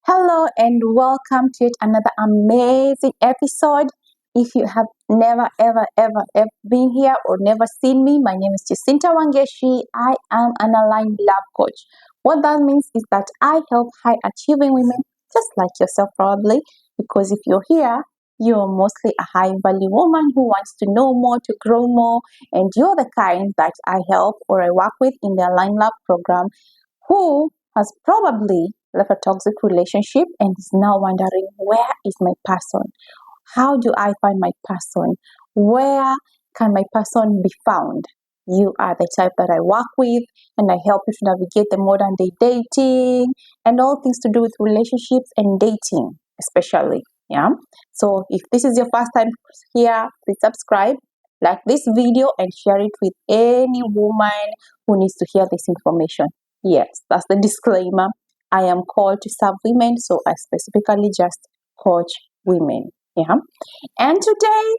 Hello and welcome to yet another amazing episode. If you have never ever been here or never seen me, my name is Jacinta. I am an aligned love coach. What that means is that I help high achieving women just like yourself probably, because if you're here, you're mostly a high value woman who wants to know more, to grow more, and you're the kind that I help or I work with in the Align Love program who has probably left a toxic relationship and is now wondering, where is my person? How do I find my person? Where can my person be found? You are the type that I work with, and I help you to navigate the modern day dating and all things to do with relationships and dating, especially. Yeah. So if this is your first time here, please subscribe, like this video, and share it with any woman who needs to hear this information. Yes, that's the disclaimer. I am called to serve women, so I specifically just coach women. Yeah. And today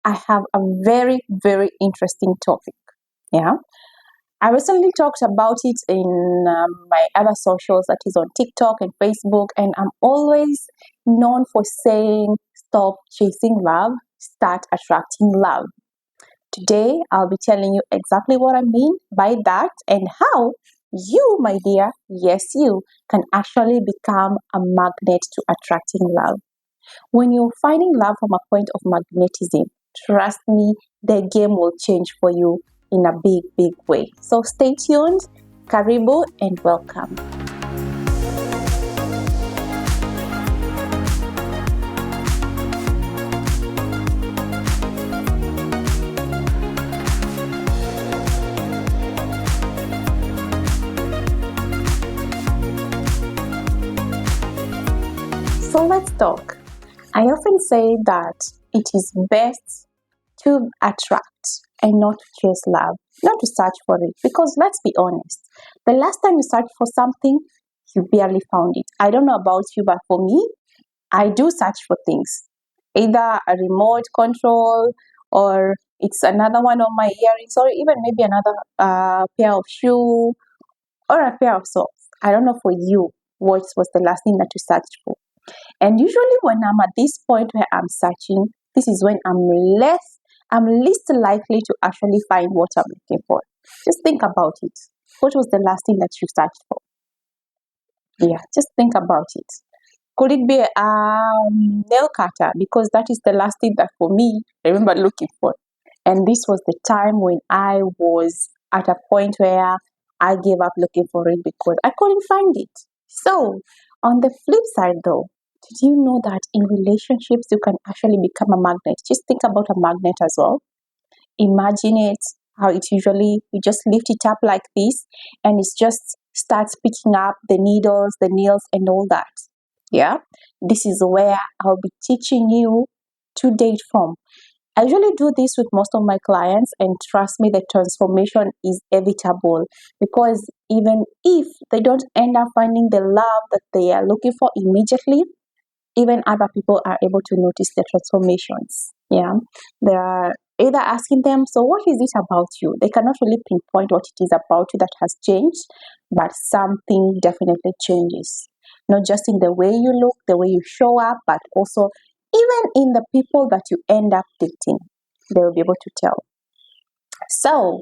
I have a very interesting topic. Yeah. I recently talked about it in my other socials, that is on TikTok and Facebook, and I'm always known for saying, stop chasing love, start attracting love. Today, I'll be telling you exactly what I mean by that and how you, my dear, yes, you, can actually become a magnet to attracting love. When you're finding love from a point of magnetism, trust me, the game will change for you in a big way. So stay tuned, karibu, and welcome. So let's talk. I often say that it is best to attract and not to chase love, not to search for it. Because let's be honest, the last time you searched for something, you barely found it. I don't know about you, but for me, I do search for things, either a remote control or it's another one of my earrings, or even maybe another pair of shoe or a pair of socks. I don't know for you, what was the last thing that you searched for? And usually when I'm at this point where I'm searching, this is when I'm least likely to actually find what I'm looking for. Just think about it. What was the last thing that you searched for? Yeah, just think about it. Could it be a nail cutter? Because that is the last thing that for me I remember looking for. And this was the time when I was at a point where I gave up looking for it because I couldn't find it. So, on the flip side though, did you know that in relationships you can actually become a magnet? Just think about a magnet as well. Imagine it, how it usually, you just lift it up like this and it just starts picking up the needles, the nails, and all that. Yeah, this is where I'll be teaching you to date from. I usually do this with most of my clients, and trust me, the transformation is inevitable because even if they don't end up finding the love that they are looking for immediately, even other people are able to notice the transformations. Yeah, they are either asking them, so what is it about you? They cannot really pinpoint what it is about you that has changed, but something definitely changes. Not just in the way you look, the way you show up, but also even in the people that you end up dating. They will be able to tell. So,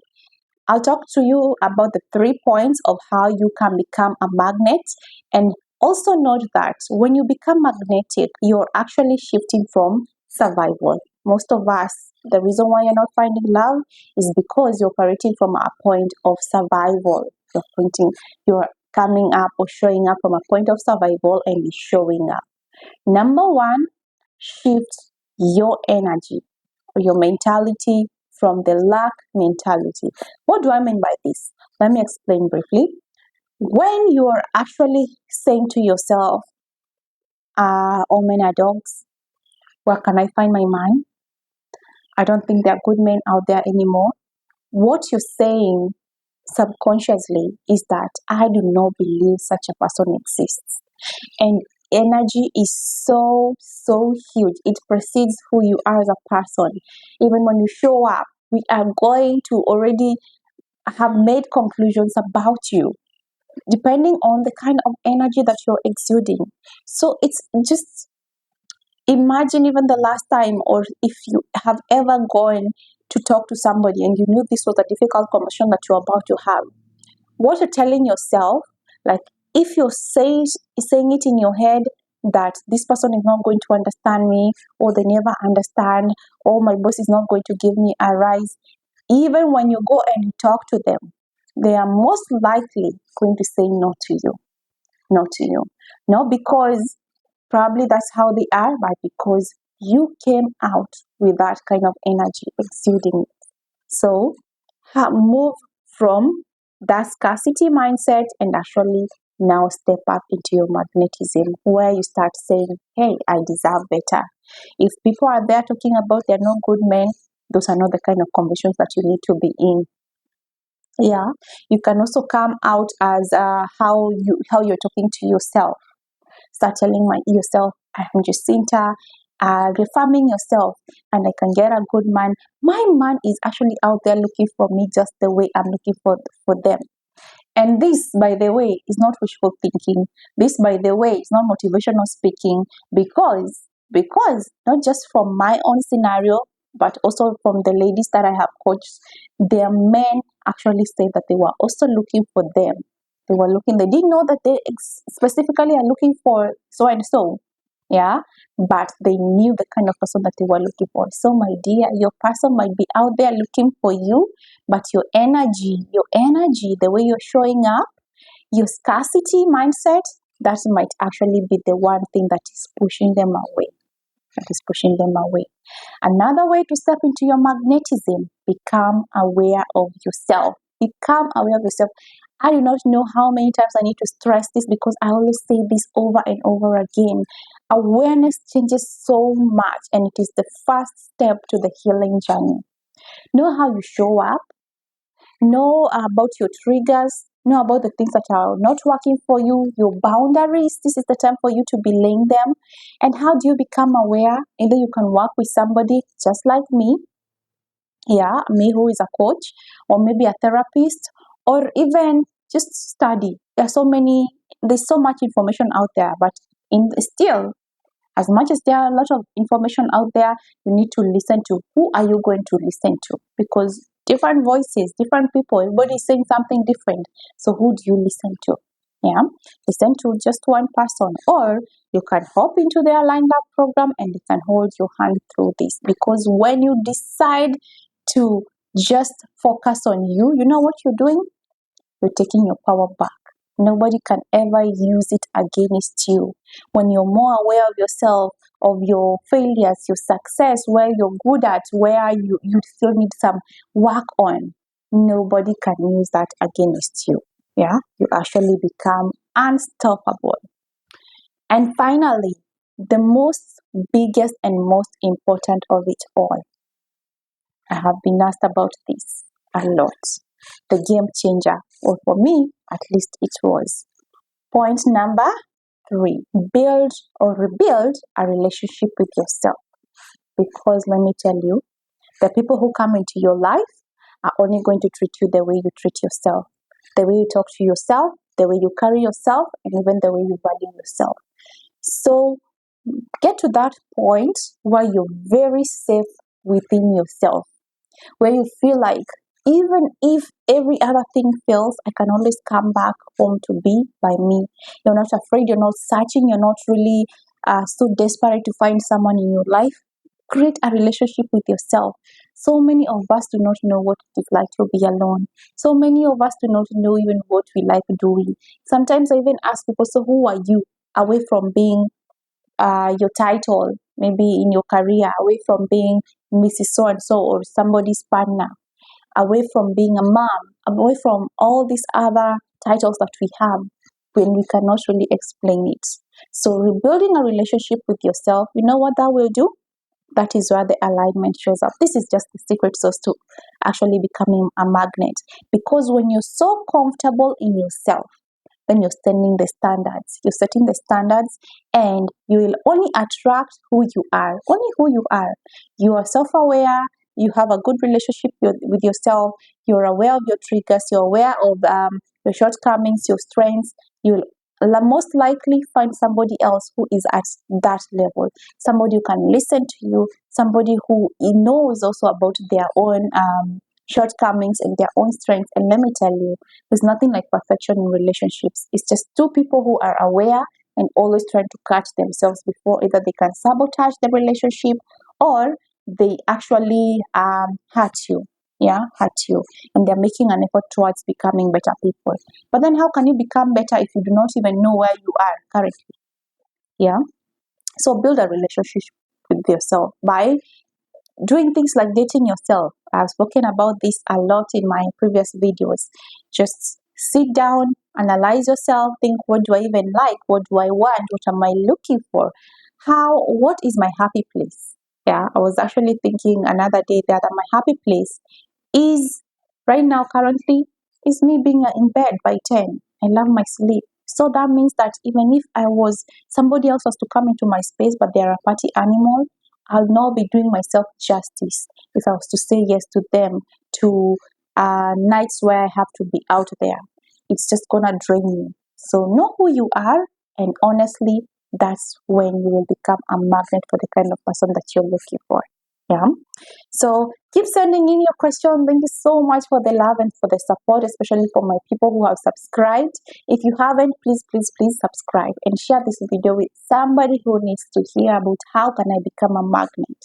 I'll talk to you about the 3 points of how you can become a magnet. And also note that when you become magnetic, you're actually shifting from survival. Most of us, the reason why you're not finding love is because you're operating from a point of survival. You're coming up or showing up from a point of survival and you're showing up. Number one, shift your energy or your mentality from the lack mentality. What do I mean by this? Let me explain briefly. When you are actually saying to yourself, all men are dogs, where can I find my man? I don't think there are good men out there anymore. What you're saying subconsciously is that I do not believe such a person exists. And energy is so huge. It precedes who you are as a person. Even when you show up, we are going to already have made conclusions about you. depending on the kind of energy that you're exuding. So it's just imagine even the last time, or if you have ever gone to talk to somebody and you knew this was a difficult conversation that you're about to have, what you're telling yourself, like if you're saying it in your head that this person is not going to understand me, or they never understand, or my boss is not going to give me a rise, even when you go and you talk to them, they are most likely going to say no to you. No to you. Not because probably that's how they are, but because you came out with that kind of energy exuding. So move from that scarcity mindset and actually now step up into your magnetism, where you start saying, hey, I deserve better. If people are there talking about they're not good men, those are not the kind of conversations that you need to be in. Yeah, you can also come out as how you're talking to yourself. Start telling yourself, I'm Jacinta, reaffirming yourself, and I can get a good man. My man is actually out there looking for me just the way I'm looking for them. And this, by the way, is not wishful thinking. This, by the way, is not motivational speaking, because not just from my own scenario, but also from the ladies that I have coached, their men actually say that they were also looking for them. They didn't know that they specifically are looking for so and so. Yeah, but they knew the kind of person that they were looking for. So, my dear, your person might be out there looking for you, but your energy, the way you're showing up, your scarcity mindset, that might actually be the one thing that is pushing them away. That is pushing them away. Another way to step into your magnetism, become aware of yourself. Become aware of yourself. I do not know how many times I need to stress this, because I always say this over and over again. Awareness changes so much, and it is the first step to the healing journey. Know how you show up, know about your triggers, know about the things that are not working for you, your boundaries. This is the time for you to be laying them. And how do you become aware? Either you can work with somebody just like me, yeah, me who is a coach, or maybe a therapist, or even just study. There's so much information out there, but still, as much as there are a lot of information out there, you need to listen to who are you going to listen to, because different voices, different people, everybody is saying something different. So who do you listen to? Yeah, listen to just one person, or you can hop into their lined up program and they can hold your hand through this. Because when you decide to just focus on you, you know what you're doing? You're taking your power back. Nobody can ever use it against you. When you're more aware of yourself, of your failures, your success, where you're good at, where you still need some work on, nobody can use that against you. Yeah, you actually become unstoppable. And finally, the most biggest and most important of it all, I have been asked about this a lot. The game changer, or for me, at least it was. Point number 3, build or rebuild a relationship with yourself. Because let me tell you, the people who come into your life are only going to treat you the way you treat yourself, the way you talk to yourself, the way you carry yourself, and even the way you value yourself. So get to that point where you're very safe within yourself, where you feel like even if every other thing fails, I can always come back home to be by me. You're not afraid, you're not searching, you're not really so desperate to find someone in your life. Create a relationship with yourself. So many of us do not know what it is like to be alone. So many of us do not know even what we like doing. Sometimes I even ask people, so who are you? Away from being your title, maybe in your career, away from being Mrs. So and so or somebody's partner, away from being a mom, away from all these other titles that we have when we cannot really explain it. So, rebuilding a relationship with yourself, you know what that will do? That is where the alignment shows up. This is just the secret sauce to actually becoming a magnet. Because when you're so comfortable in yourself, then you're setting the standards, and you will only attract who you are, only who you are. You are self-aware, you have a good relationship with yourself, you're aware of your triggers, you're aware of your shortcomings, your strengths, you'll most likely find somebody else who is at that level, somebody who can listen to you, somebody who knows also about their own shortcomings and their own strengths. And let me tell you, there's nothing like perfection in relationships. It's just two people who are aware and always trying to catch themselves before either they can sabotage the relationship or they actually hurt you. Yeah, hurt you, and they're making an effort towards becoming better people. But then how can you become better if you do not even know where you are currently? Yeah. So build a relationship with yourself by doing things like dating yourself. I've spoken about this a lot in my previous videos. Just sit down, analyze yourself, think, what do I even like? What do I want? What am I looking for? What is my happy place? Yeah, I was actually thinking another day that my happy place is right now currently is me being in bed by 10. I love my sleep. So that means that even if somebody else was to come into my space, but they're a party animal, I'll not be doing myself justice if I was to say yes to them, to nights where I have to be out there. It's just gonna drain you. So know who you are, and honestly, that's when you will become a magnet for the kind of person that you're looking for. Yeah. So keep sending in your question. Thank you so much for the love and for the support, especially for my people who have subscribed. If you haven't, please, please, please subscribe and share this video with somebody who needs to hear about how can I become a magnet.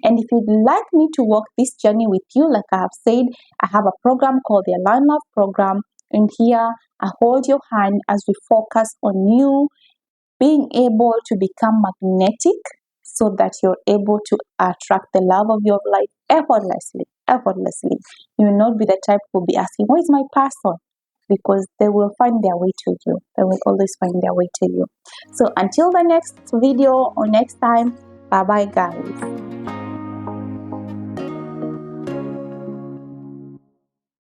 And if you'd like me to walk this journey with you, like I have said, I have a program called the Align Love Program. And here I hold your hand as we focus on you being able to become magnetic so that you're able to attract the love of your life effortlessly. Effortlessly. You will not be the type who will be asking, where is my person? Because they will find their way to you. They will always find their way to you. So until the next video or next time, bye bye guys.